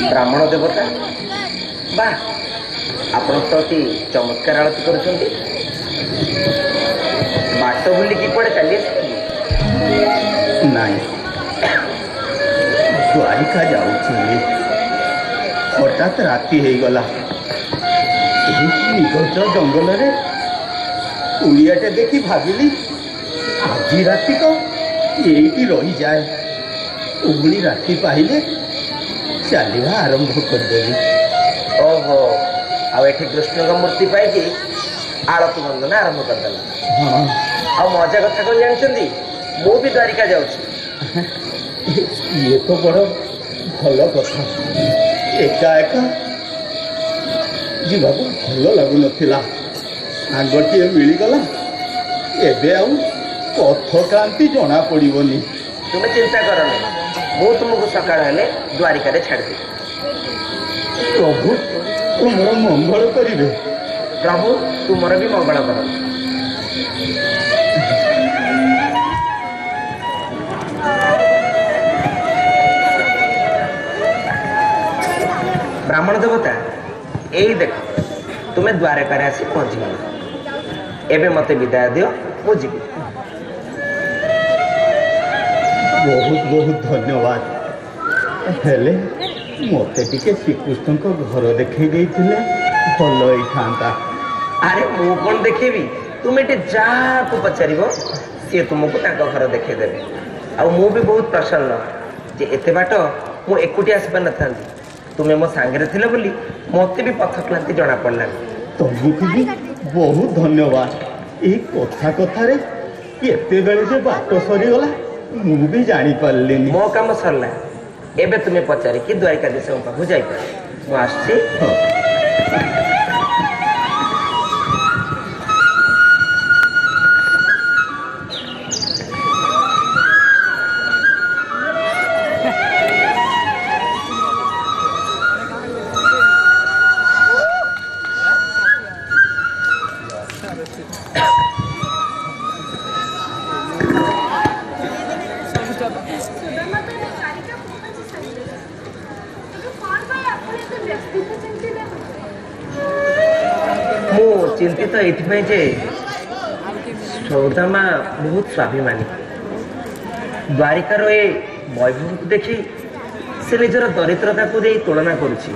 ब्राह्मण देवता बा आपण तो अति चमत्कार आरती करुछंती। बाट बुलिकी कुआडे चली नाई द्वारिका जाऊची हठात राति हो गला निकट जंगल रे उड़ियाटे देखी भाविली आज राति को यही रही जाए उगुली राति पाइले चलवा आरंभ करदेवी। ओहो आ कृष्ण का मूर्ति पाई आरती बंदना आरंभ करदेला। हाँ आ मजा कथा कौन जानछंती मु भी द्वारिका जाऊची। ये तो बड़ भल कथा एका एका जीवा भल लगु नथिला आंगटिए मिलीगला एबे आउ पथ क्रांति जना पड़िबनी। तुम्हें चिंता करनी मु तुमको सकाळ हेले द्वारिका रे छाड़ दे। प्रभु तुमर मंगल करिवे। प्रभु तुमर भी मंगल कर। ब्राह्मण देवता यही देख तुम्हें द्वारका रे आसी पहुंची एबे मते विदाय दियो मु जीवी। बहुत बहुत धन्यवाद हेले मते टिके श्रीकृष्ण को घर देखे गई भल ही था। अरे मु कौन देखेबी तुम्हें जहाँ को पचार सी तुमको घर देखे देवे। आ मु भी बहुत प्रसन्न जे एते बाट मु एकुटी आसी पार न तुम्हें मो सांगे थिले बोली मते भी पथ क्लांति जना पड़ला। तुमको भी बहुत धन्यवाद। ये कथा कथारे केते बेले जे बाट सरीगला मु भी जानी पारली। मो काम सरला एबे तुम्हें पचारे कि द्वारिका देश पाखु जाई पार मु आछि। चिंतित ये जे सौदामा बहुत स्वाभिमानी द्वारिकार ए वैभव को देखी से निजर दरिद्रता को दे तुलना करुछि।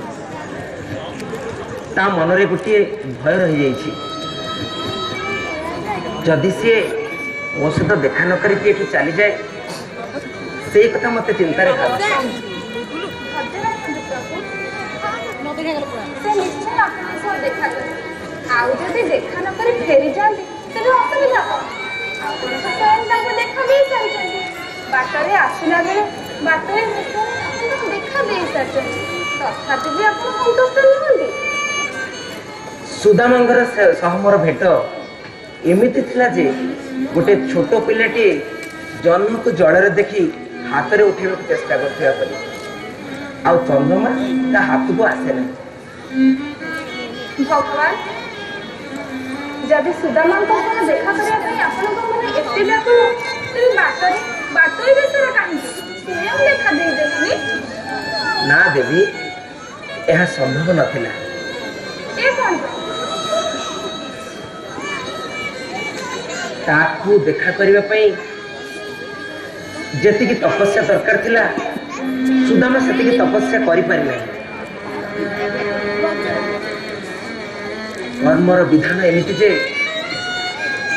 ता मनरे गोटे भय रही जाइछि जदि सी मो सहित देखा न करी चली जाए से कथा मत चिंता देखा न कर फेरी जाते तेरे असुविधा कौन देखा दे सारी बाटरे आसला बेले बाटरे देखा दे सारी तथापि भी आप संतुष्ट नुहति। सुदामांगर सहमर भेट एमिति थिला जे गोटे छोट पिलाटी जन्म को जड़े देखी हाथ में उठेबा को चेष्टा करथिया परी आ चंद्रमा ता हाथ को आसे नहीं। भगवान जदि सुदामा देखा करने मन एत व्याकुल तेरे बाटरी बेसर कहीं स्वयं देखा देदेनी। ना देवी यह संभव नथिला। ताकू देखा करबा पई जेतिकी तपस्या दरकार थिला सुदामा सेतिकी तपस्या करि पारि नै। कर्मर विधान एमती जे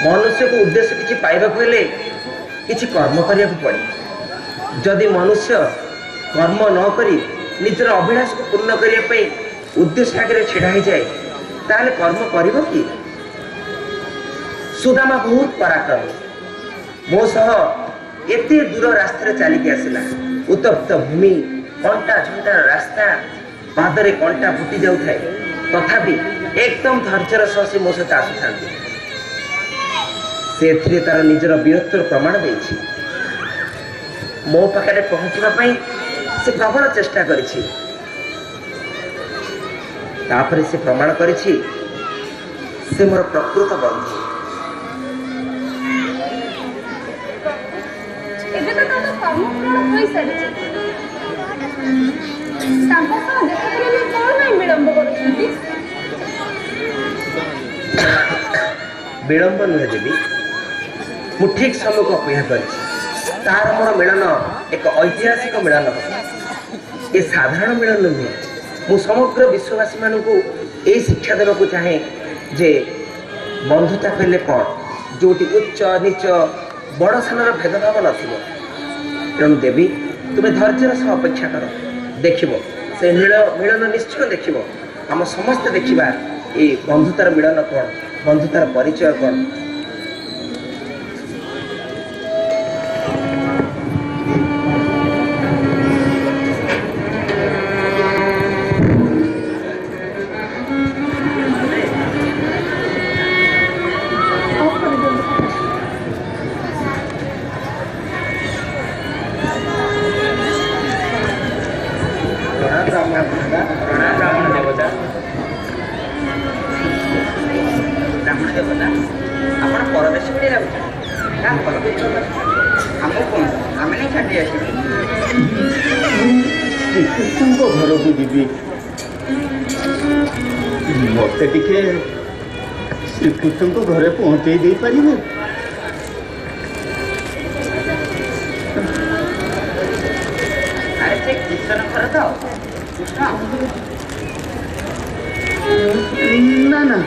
मनुष्य को उद्देश्य किसी पाइबा हेले किसी कर्म करिया पड़े। जदि मनुष्य कर्म न करी निजर अभिलाष को पूर्ण करने उद्देश्य आगे छिड़ा हो जाए ताले कर्म करिबो कि। सुदामा बहुत पराक्रमी मो सह एते दूर रास्ता चलिकी आसला उत्तप्त भूमि कंटा झंटा रास्ता पादरे कंटा फुटी जाऊ थाए तथापि एकदम धैर्यर सह से मो सहित आसुता से तार निजर वीरत्वर प्रमाण देछि। मो पाखे पहुंचवा से प्रबल चेष्टा करिछि तापर से प्रमाण करिछि से मोर प्रकृत बंधु। एबे तो कर्म पूर्ण होई सारिछि ତାଙ୍କ ସହ ଦେଖା କରିବା ପାଇଁ କ'ଣ ପାଇଁ ବିଳମ୍ବ କରୁଛନ୍ତି? ବିଳମ୍ବ ନୁହେଁ ଦେବୀ, ମୁଁ ଠିକ୍ ସମୟକୁ ଅପେକ୍ଷା କରିଛି। ତାର ମୋର ମିଳନ ଏକ ଐତିହାସିକ ମିଳନ, ଏ ସାଧାରଣ ମିଳନ ନୁହେଁ। ମୁଁ ସମଗ୍ର ବିଶ୍ୱବାସୀମାନଙ୍କୁ ଏଇ ଶିକ୍ଷା ଦେବାକୁ ଚାହେଁ ଯେ ବନ୍ଧୁତା କହିଲେ କ'ଣ, ଯେଉଁଠି ଉଚ୍ଚ ନିଚ ବଡ଼ ସାନର ଭେଦଭାବ ନଥିବ। ତେଣୁ ଦେବୀ, ତୁମେ ଧୈର୍ଯ୍ୟର ସହ ଅପେକ୍ଷା କର, ଦେଖିବ ସେ ମିଳନ ନିଶ୍ଚୟ ଦେଖିବ। ଆମ ସମସ୍ତେ ଦେଖିବା ଏଇ ବନ୍ଧୁତାର ମିଳନ କ'ଣ, ବନ୍ଧୁତାର ପରିଚୟ କ'ଣ। ଆପଣ ପରଦେଶ ଭଳି ଲାଗୁଛନ୍ତି, ଆମକୁ କୁହନ୍ତୁ, ଆମେ ନେଇ ଛାଡ଼ି ଆସିବୁ। ଶ୍ରୀକୃଷ୍ଣଙ୍କ ଘରକୁ ଯିବି, ମୋତେ ଟିକେ ଶ୍ରୀକୃଷ୍ଣଙ୍କ ଘରେ ପହଞ୍ଚେଇ ଦେଇପାରିବେ? ଆରେ ସେ କୀର୍ତ୍ତନ ଘର ତ କୃଷ୍ଣ? ନା ନା,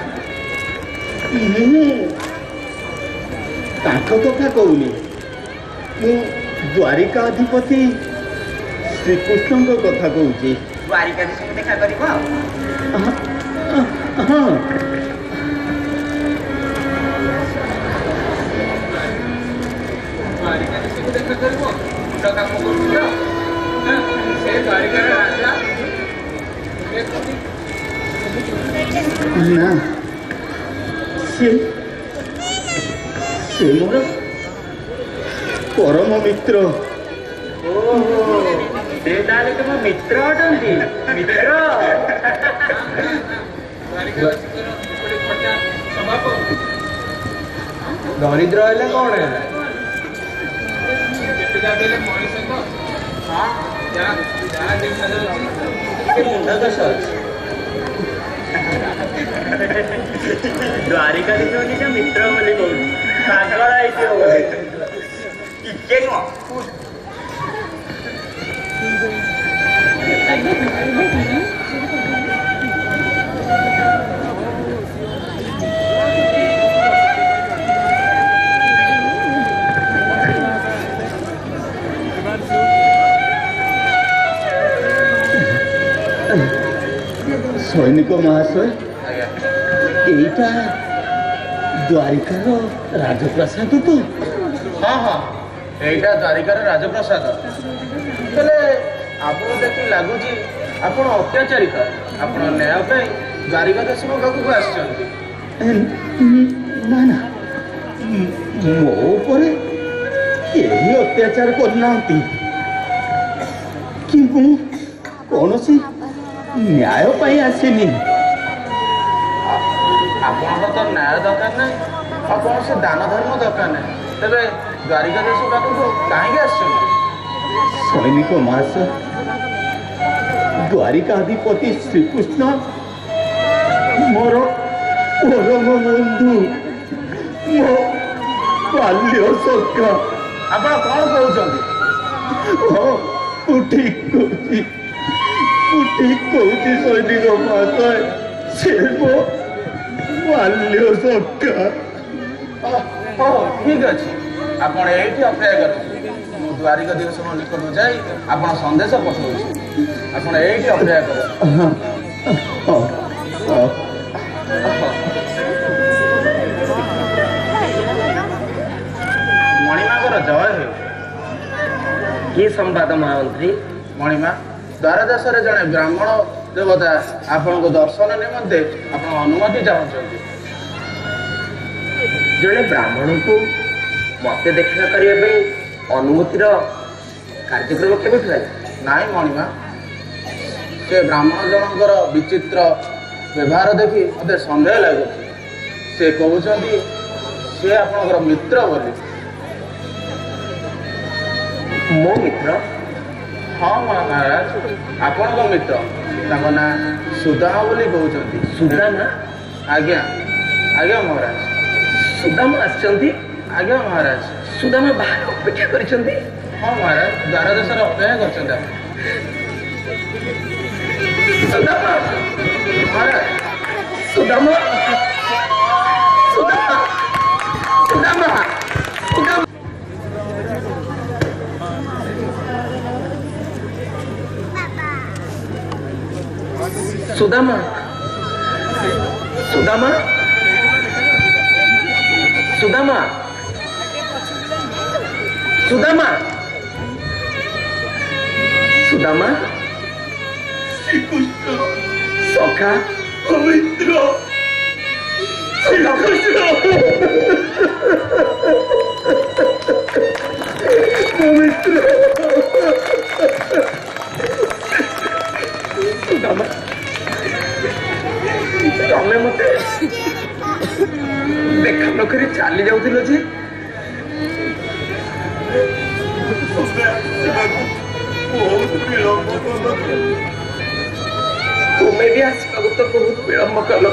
ମୁଁ ତାଙ୍କ କଥା କହୁନି, ମୁଁ ଦ୍ୱାରିକାଧିପତି ଶ୍ରୀକୃଷ୍ଣଙ୍କ କଥା କହୁଛି। ଦ୍ୱାରିକାଧୀଶଙ୍କୁ ଦେଖା କରିବ? ହଁ। ଦ୍ୱାରିକାଧୀଶଙ୍କୁ ଦେଖା କରିବ? ଭଲ କାମ କରୁଛ ତ? ସେ ଦ୍ୱାରିକାର ରାଜା ନା, ସେ ମୋର ପରମ ମିତ୍ର। ଓହୋ, ସେ ତାହେଲେ ତୁମ ମିତ୍ର ଅଟନ୍ତି? ମିତ୍ର ଦରିଦ୍ର ହେଲେ କ'ଣ ହେଲା? ମଣିଷ ତ ଯାହା ଦେଖାଯାଉଛି ଟିକେ ମୁଣ୍ଡ ଦୋଷ ଅଛି। ଦ୍ୱାରିକାଧୀଶ ନିଜ ମିତ୍ର ବୋଲି କହୁଛି, ପାଗଳ ହେଇଥିବ ବୋଧେ। ଟିକେ ନୁହଁ। ସୈନିକ ମହାଶୟ, ଏଇଟା ଦ୍ୱାରିକାର ରାଜପ୍ରାସାଦ ତ? ହଁ ହଁ, ଏଇଟା ଦ୍ୱାରିକାର ରାଜପ୍ରସାଦ। ହେଲେ ଆପଣ ଦେଖି ଲାଗୁଛି ଆପଣ ଅତ୍ୟାଚାରିତ। ଆପଣ ନ୍ୟାୟ ପାଇଁ ଦ୍ୱାରିକାଧୀଶଙ୍କ ପାଖକୁ ଆସିଛନ୍ତି। ନା ନା, ମୋ ଉପରେ କେହି ଅତ୍ୟାଚାର କରିନାହାନ୍ତି, କି ମୁଁ କୌଣସି ନ୍ୟାୟ ପାଇଁ ଆସିନି। ଆପଣଙ୍କର ତ ନ୍ୟାୟ ଦରକାର ନାହିଁ, ଆଉ କୌଣସି ଦାନ ଧର୍ମ ଦରକାର ନାହିଁ, ତେବେ ଦ୍ୱାରିକାଧୀଶ ପାଖକୁ କାହିଁକି ଆସିଛନ୍ତି? ସୈନିକ ମହାଶୟ, ଦ୍ୱାରିକାଧିପତି ଶ୍ରୀକୃଷ୍ଣ ମୋର ପରମ ବନ୍ଧୁ, ମୋ ବାଲ୍ୟ ସଖା। ଆପଣ କ'ଣ କହୁଛନ୍ତି? ହଁ, ମୁଁ ଠିକ୍ କହୁଛି, ସୈନିକ ମହାଶୟ, ସେ ମୋ ବାଲ୍ୟ ସଖା। ଠିକ୍ ଅଛି, ଆପଣ ଏଇଠି ଅପେକ୍ଷା କରନ୍ତୁ। ମୁଁ ଦ୍ୱାରିକାଧୀଶଙ୍କ ନିକଟକୁ ଯାଇ ଆପଣ ସନ୍ଦେଶ ପଠାଉଛି। ଆପଣ ଏଇଠି ଅପେକ୍ଷା କରନ୍ତୁ। ମଣିମାଙ୍କର ଜୟ ହେଉ। କି ସମ୍ବାଦ ମହାମନ୍ତ୍ରୀ? ମଣିମା, ଦ୍ୱାରଦେଶରେ ଜଣେ ବ୍ରାହ୍ମଣ ଦେବତା ଆପଣଙ୍କ ଦର୍ଶନ ନିମନ୍ତେ ଆପଣ ଅନୁମତି ଚାହୁଁଛନ୍ତି। ଜଣେ ବ୍ରାହ୍ମଣଙ୍କୁ ମୋତେ ଦେଖା କରିବା ପାଇଁ ଅନୁମତିର କାର୍ଯ୍ୟକ୍ରମ କେବେଠୁ ହେଲା? ନାଇଁ ମଣିମା, ସେ ବ୍ରାହ୍ମଣ ଜଣଙ୍କର ବିଚିତ୍ର ବ୍ୟବହାର ଦେଖି ମୋତେ ସନ୍ଦେହ ଲାଗୁଛି। ସେ କହୁଛନ୍ତି ସେ ଆପଣଙ୍କର ମିତ୍ର ବୋଲି। ମୋ ମିତ୍ର? ହଁ ମହାରାଜ, ଆପଣଙ୍କ ମିତ୍ର ତାଙ୍କ ନାଁ ସୁଦାମା ବୋଲି କହୁଛନ୍ତି। ସୁଦାମା? ଆଜ୍ଞା ଆଜ୍ଞା ମହାରାଜ। ସୁଦାମା ଆସିଛନ୍ତି? ଆଜ୍ଞା ମହାରାଜ। ସୁଦାମା ବାହାରେ ଅପେକ୍ଷା କରିଛନ୍ତି? ହଁ ମହାରାଜ, ଦ୍ୱାର ଦେଶରେ ଅପେକ୍ଷା କରିଛନ୍ତି ଆପଣ। ସୁଦାମା! ମହାରାଜ ସୁଦାମା! ସୁଦାମା! ସୁଦାମା! ସୁଦାମା! ସୁଦାମା! ସୁଦାମା! ସୁଦାମା! ସୁଦାମା! ସୁଦାମା! ଶ୍ରୀକୃଷ୍ଣ ସଖା! ପବିତ୍ର ଶ୍ରୀକୃଷ୍ଣ ପବିତ୍ର ସୁଦାମା! ତମେ ମତେ ଦେଖା ନ କରି ଚାଲି ଯାଉଥିଲ ଯେ ତମେ ଆସିବାକୁ ବହୁତ ବିଳମ୍ବ କଲ। ତୁମେ ବି ଆସିବାକୁ ତ ବହୁତ ବିଳମ୍ବ କଲ।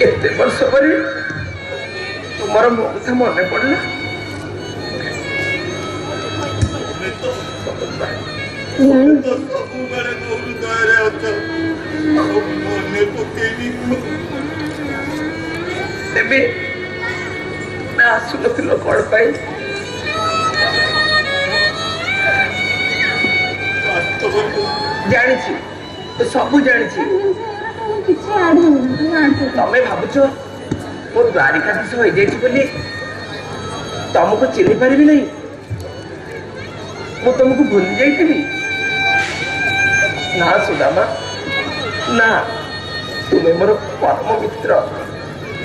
ଏତେ ବର୍ଷ ପରେ ତୁମର ମୋ କଥା ମନେ ପଡିଲା। ତମେ ତ ସବୁବେଳେ ମୋ ହୃଦୟରେ ଅଛ, ଆଉ ମନେ ପକେଇବି। ତେବେ ତୁମେ ଆସୁନଥିଲ କଣ ପାଇଁ? ବାସ୍ତବରେ ଜାଣିଛି, ସବୁ ଜାଣିଛି। କିଛି ଆଡ ହଉନି। ତମେ ଭାବୁଛ ମୋ ଦ୍ୱାରିକାଧୀଶ ହେଇଯାଇଛି ବୋଲି ତମକୁ ଚିହ୍ନି ପାରିବି ନାହିଁ? ମୁଁ ତମକୁ ଭୁଲି ଯାଇଥିବି? ନା ସୁଦାମା, ନା। ତୁମେ ମୋର ପରମ ମିତ୍ର,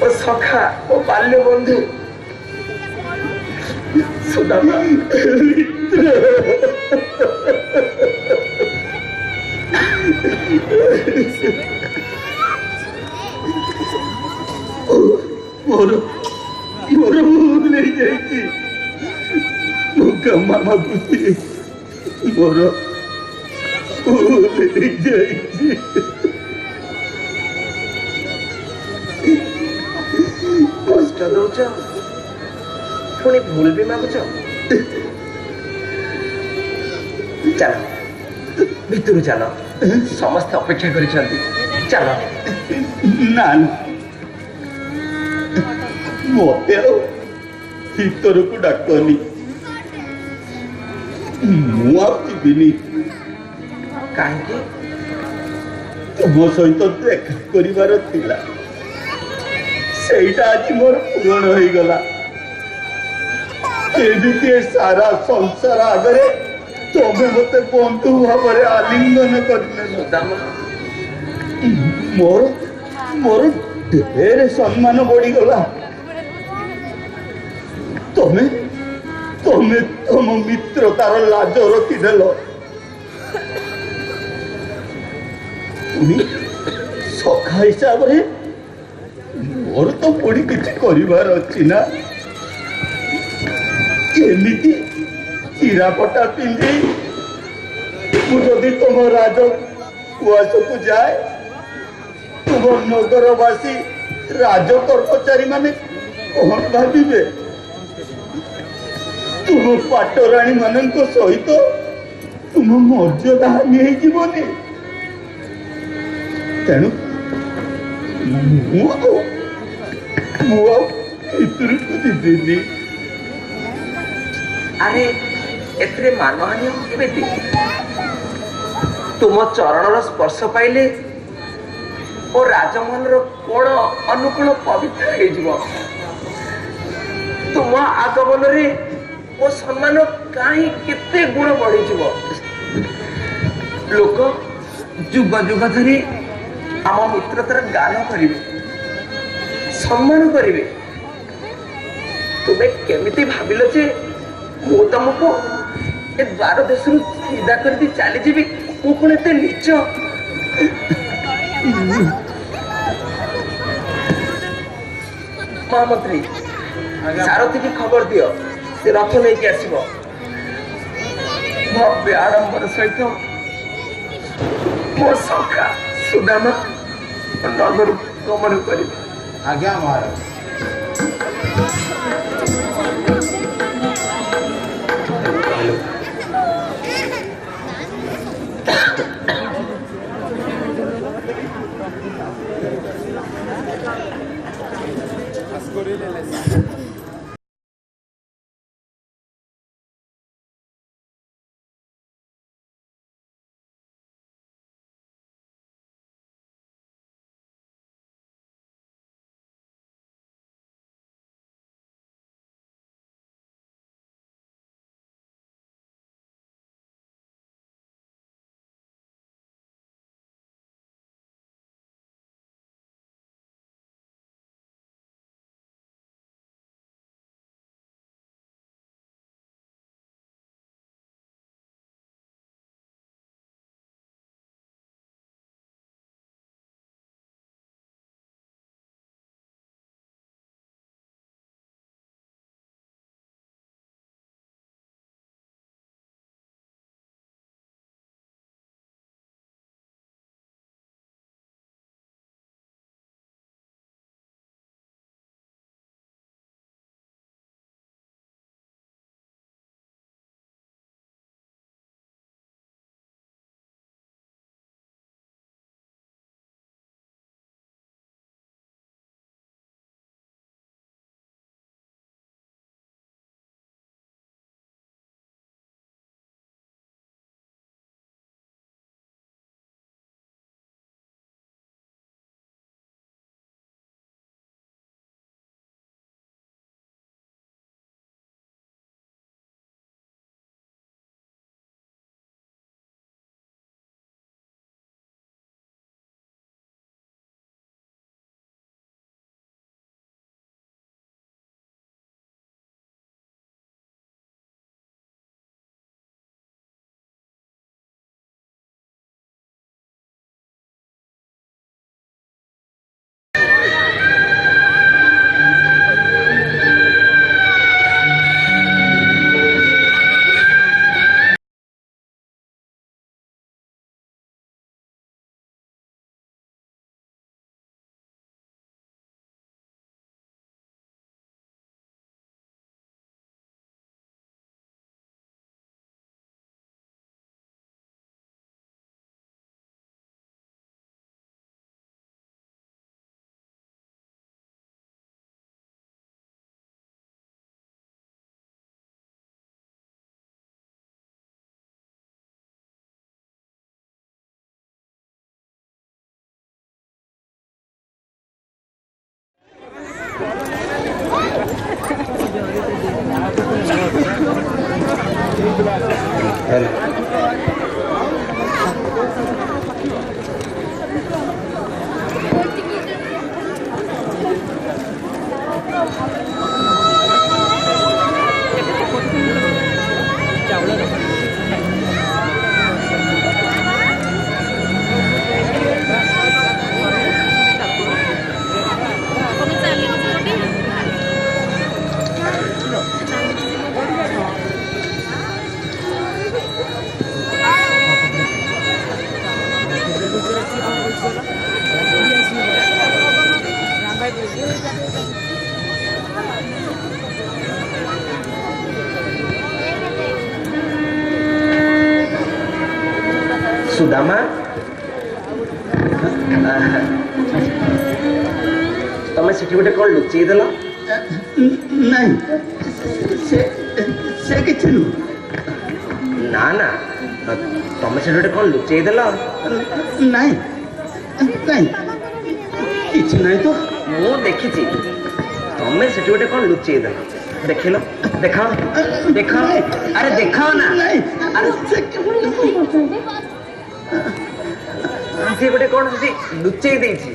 ଓ ସଖା, ଓ ବାଲ୍ୟ ବନ୍ଧୁ। ସୁଦାମା, ମୋର ଭୁଲ ହେଇଯାଇଛି। ମୁଁ କ୍ଷମା ମାଗୁଛି, ମୋର ଭୁଲ ହେଇଯାଇଛି। କଷ୍ଟ ଦଉଛ, ପୁଣି ଭୁଲ ବି ମାଗୁଛ। ଚାଲ, ଭିତରୁ ଚାଲ, ସମସ୍ତେ ଅପେକ୍ଷା କରିଛନ୍ତି। ଚାଲ। ନା ନା, ମତେ ଆଉ ଭିତରକୁ ଡାକନି। ମୁଁ ଆଉ ଯିବିନି। କାହିଁକି? ତୁମ ସହିତ ଦେଖା କରିବାର ଥିଲା, ସେଇଟା ଆଜି ମୋର ପୂରଣ ହେଇଗଲା। ଏମିତି ଏ ସାରା ସଂସାର ଆଗରେ ତମେ ମତେ ବନ୍ଧୁ ଭାବରେ ଆଲିଙ୍ଗନ କରିନେଲ। ସୁଦାମା, ମୋର ମୋର ଢେର ସମ୍ମାନ ବଢିଗଲା। ତମେ ତମେ ତମ ମିତ୍ରତାର ଲାଜ ରଖିଦେଲ। ପୁଣି ସଖା ହିସାବରେ ମୋର ତ ପୁଣି କିଛି କରିବାର ଅଛି ନା। ଏମିତି ଚିରାପଟା ପିନ୍ଧି ମୁଁ ଯଦି ତମ ରାଜ ଉଆସକୁ ଯାଏ, ତୁମ ନଗରବାସୀ ରାଜ କର୍ମଚାରୀ ମାନେ କଣ ଭାବିବେ? ତୁମ ପାଟରାଣୀ ମାନଙ୍କ ସହିତ ତୁମ ମର୍ଯ୍ୟାଦା ହାନି ହେଇଯିବନି? ତେଣୁ ମୁଁ ଆଉ ଭିତରକୁ ଯିବିନି। ଆରେ ଏଥିରେ ମାନହାନି କେମିତି? ତୁମ ଚରଣର ସ୍ପର୍ଶ ପାଇଲେ ଓ ରାଜମହଲର କୋଣ ଅନୁକୂଳ ପବିତ୍ର ହେଇଯିବ। ତୁମ ଆଗମନରେ ମୋ ସମ୍ମାନ କାହିଁ କେତେ ଗୁଣ ବଢିଯିବ। ଲୋକ ଯୁଗ ଯୁଗ ଧରି ଆମ ମିତ୍ରତାର ଗାନ କରିବେ, ସମ୍ମାନ କରିବେ। ତୁମେ କେମିତି ଭାବିଲ ଯେ ମୁଁ ତମକୁ ଏ ଦ୍ୱାର ଦେଶରୁ ସିଧା କରିକି ଚାଲିଯିବି? ମୁଁ କଣ ଏତେ ନିଚ? ମହାମନ୍ତ୍ରୀ, ସାରଥୀକି ଖବର ଦିଅ, ସେ ରଥ ନେଇକି ଆସିବ। भव्य आडंबर सहित मो सखा सुदामा नगर गमन कर। आज्ञा महाराज। सुदामा तमें सेठी गोटे कौन लुचेई देल नहीं से किछ नु ना ना तमें सेठी गोटे कौन लुचेई देल नहीं नहीं किछ नहीं तो मु देखी तमें सेठी गोटे कौन लुचेई देल देखिल देखाओ देखाओ अरे देखाओ ना अरे से गोटे कौन लुचेई देछि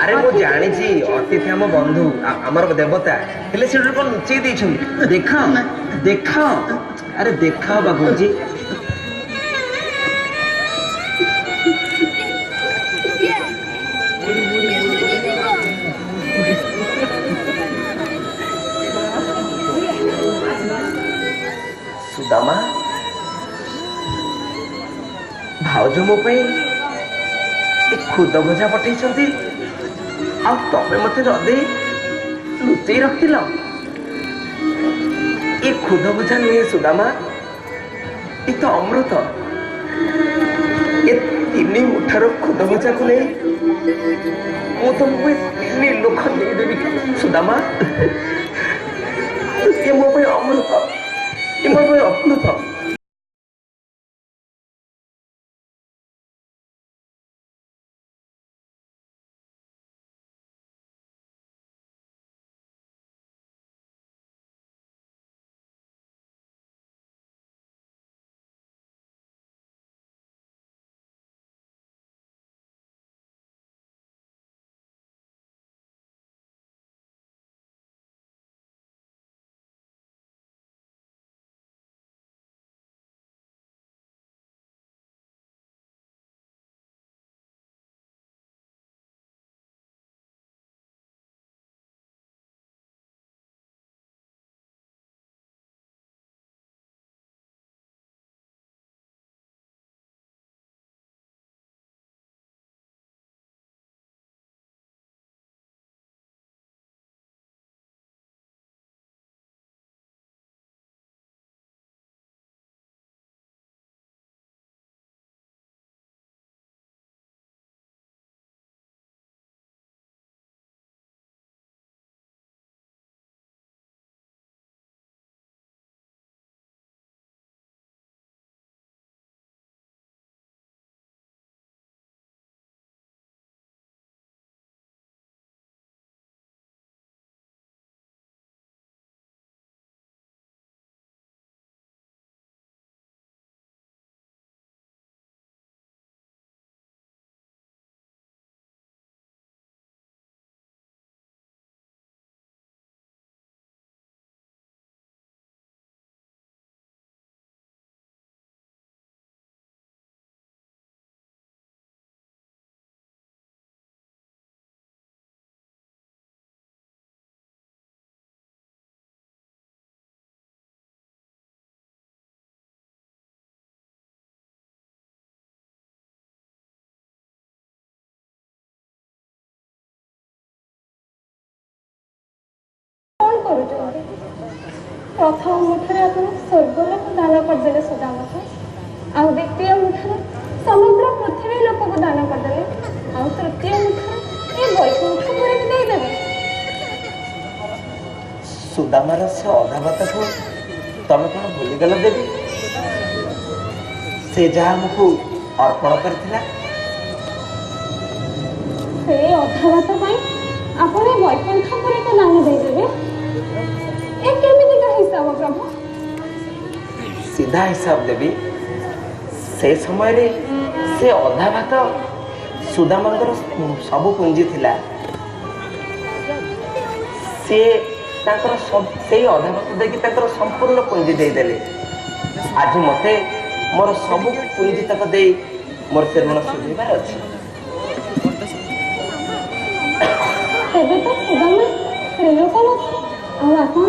अरे मु जानी अतिथि आम बंधु आमर देवता हेले से कौन लुचेई देछन देखाओ देखाओ अरे देखाओ बाबूजी ଭାଉଜ ମୋ ପାଇଁ ଏ ଖୁଦ ଭଜା ପଠେଇଛନ୍ତି, ଆଉ ତମେ ମତେ ନଦେଇ ଲୁଚେଇ ରଖିଲ। ଏ ଖୁଦ ଭଜା ନୁହେଁ ସୁଦାମା, ଏ ତ ଅମୃତ। ଏ 3 ମୁଠାର ଖୁଦ ଭଜାକୁ ନେଇ ମୁଁ ତମକୁ 3 ଲୋକ ଦେଇଦେବି ସୁଦାମା। ଏ ମୋ ପାଇଁ ଅମୃତ, ଏ ମୋ ପାଇଁ ଅମୃତ। କଣ କରୁଛନ୍ତି? ପ୍ରଥମ ମୁଠରେ ଆପଣ ସ୍ୱର୍ଗଲୋକ ଦାନ କରିଦେଲେ ସୁଦାମକୁ, ଆଉ ଦ୍ୱିତୀୟ ମୁଠରେ ସମଗ୍ର ପୃଥିବୀ ଲୋକକୁ ଦାନ କରିଦେଲେ, ଆଉ ତୃତୀୟ ମୁଠରେ ଏ ବୈକୁଣ୍ଠପୁରୀକୁ ଦେଇଦେବେ। ସୁଦାମାର ସେ ଅଧା ଭାତକୁ ତମେ କଣ ଭୁଲିଗଲ ଦେବୀ? ସେ ଯାହା ଆମକୁ ଅର୍ପଣ କରିଥିଲା। ସେଇ ଅଧା ଭାତ ପାଇଁ ଆପଣ ଏ ବୈକୁଣ୍ଠପୁରୀକୁ ଦାନ ଦେଇଦେବେ? ଏ କେମିତିକା ହିସାବ ପ୍ରଭୁ? ସିଧା ହିସାବ ଦେବି। ସେ ସମୟରେ ସେ ଅଧା ଭାତ ସୁଦାମାଙ୍କର ସବୁ ପୁଞ୍ଜି ଥିଲା। ସିଏ ତାଙ୍କର ସେଇ ଅଧା ଭାତ ଦେଇକି ତାଙ୍କର ସମ୍ପୂର୍ଣ୍ଣ ପୁଞ୍ଜି ଦେଇଦେଲେ। ଆଜି ମତେ ମୋର ସବୁ ପୁଞ୍ଜି ତକ ଦେଇ ମୋର ସେ ଋଣ ସୁଝିବାର ଅଛି। ତେବେ ତ ସୁଦାମା ସ୍ତ୍ରୀଲୋକ ନଥିଲେ, ଆଉ ଆପଣ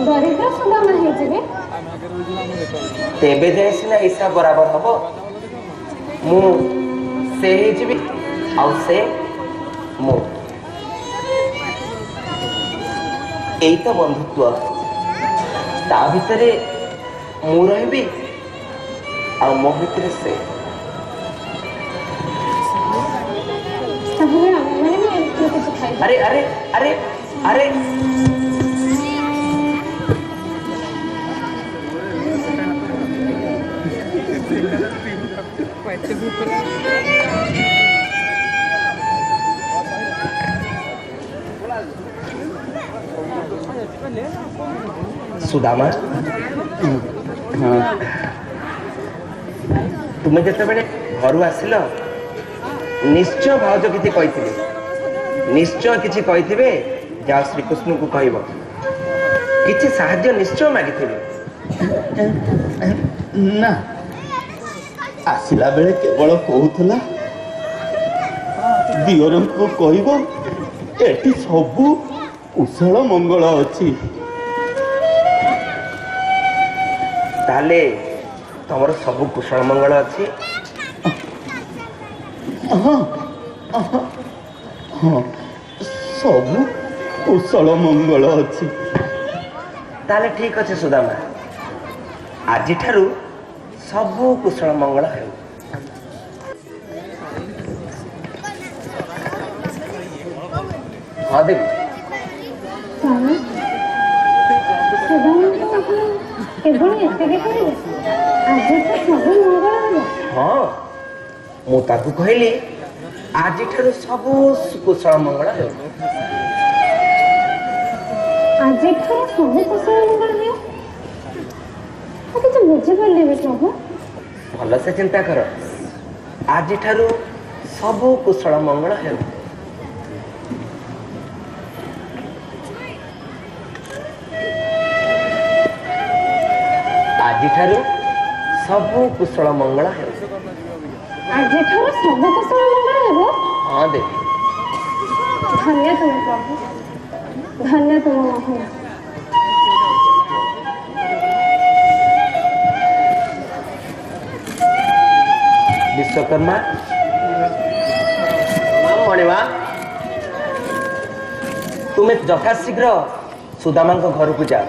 ଦରିଦ୍ର ସୁଦାମା ହେଇଯିବେ। ତେବେ ଯାଇ ସିନା ହିସାବ ବରାବର ହବ। ମୁଁ ସେ ହେଇଯିବି, ଆଉ ସେ ମୁଁ। ଏଇ ତ ବନ୍ଧୁତ୍ୱ। ତା ଭିତରେ ମୁଁ ରହିବି, ଆଉ ମୋ ଭିତରେ ସେ। ତାହେଲେ ଆମେମାନେ ବି ଏଥିରୁ କିଛି ଖାଇବା। ଆରେ ଆରେ ଆରେ ଆରେ ସୁଦାମା, ତୁମେ ଯେତେବେଳେ ଘରୁ ଆସିଲ ନିଶ୍ଚୟ ଭାଉଜ କିଛି କହିଥିବେ, ନିଶ୍ଚୟ କିଛି କହିଥିବେ। ଯାଅ ଶ୍ରୀକୃଷ୍ଣଙ୍କୁ କହିବ, କିଛି ସାହାଯ୍ୟ ନିଶ୍ଚୟ ମାଗିଥିବେ। ନା, ଆସିଲା ବେଳେ କେବଳ କହୁଥିଲା ଦିଅରଙ୍କୁ କହିବ ଏଠି ସବୁ କୁଶଳ ମଙ୍ଗଳ ଅଛି। ତାହେଲେ ତମର ସବୁ କୁଶଳ ମଙ୍ଗଳ ଅଛି? ହଁ ହଁ ସବୁ କୁଶଳ ମଙ୍ଗଳ ଅଛି। ତାହେଲେ ଠିକ ଅଛି ସୁଦାମା, ଆଜିଠାରୁ ସବୁ କୁଶଳ ମଙ୍ଗଳ ହେଉ। ହଁ ଦେବି। ହଁ, ମୁଁ ତାକୁ କହିଲି ଆଜିଠାରୁ ସବୁ କୁଶଳ ମଙ୍ଗଳ ହେଉ। ଆଜିଠାରୁ ସବୁ କୁଶଳ ମଙ୍ଗଳ ହେଉ? ମୁଁ କିଛି ବୁଝିପାରିଲିନି ପ୍ରଭୁ। ଭଲସେ ଚିନ୍ତା କର, ଆଜିଠାରୁ ସବୁ କୁଶଳ ମଙ୍ଗଳ ହେଉ। ଆଜିଠାରୁ ସବୁ କୁଶଳ ମଙ୍ଗଳ ହେଉ। ଆଜିଠାରୁ ସବୁ କୁଶଳ ମଙ୍ଗଳ ହେବ? ହଁ ଦେବି। ଧନ୍ୟ ତୁମ ପ୍ରଭୁ, ଧନ୍ୟ ତୁମ ମହିମା। ବିଶ୍ୱକର୍ମା, ମଣିମା, ତୁମେ ଯଥାଶୀଘ୍ର ସୁଦାମାଙ୍କ ଘରକୁ ଯାଅ।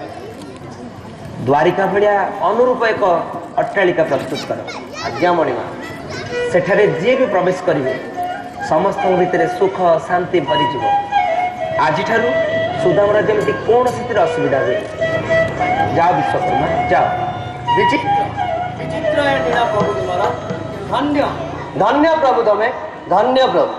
ଦ୍ୱାରିକା ଭଳିଆ ଅନୁରୂପ ଏକ ଅଟ୍ଟାଳିକା ପ୍ରସ୍ତୁତ କର। ଆଜ୍ଞା ମଣିମା। ସେଠାରେ ଯିଏ ବି ପ୍ରବେଶ କରିବେ ସମସ୍ତଙ୍କ ଭିତରେ ସୁଖ ଶାନ୍ତି ଭରିଯିବ। ଆଜିଠାରୁ ସୁଦାମର ଯେମିତି କୌଣସିଥିରେ ଅସୁବିଧା ହୁଏ। ଯାଅ ବିଶ୍ୱକର୍ମା, ଯାଅ। ବିଚିତ୍ର ନୀଳା ପ୍ରଭୁ ତୁମର। ଧନ୍ୟ ଧନ୍ୟ ପ୍ରଭୁ ତମେ, ଧନ୍ୟ ପ୍ରଭୁ।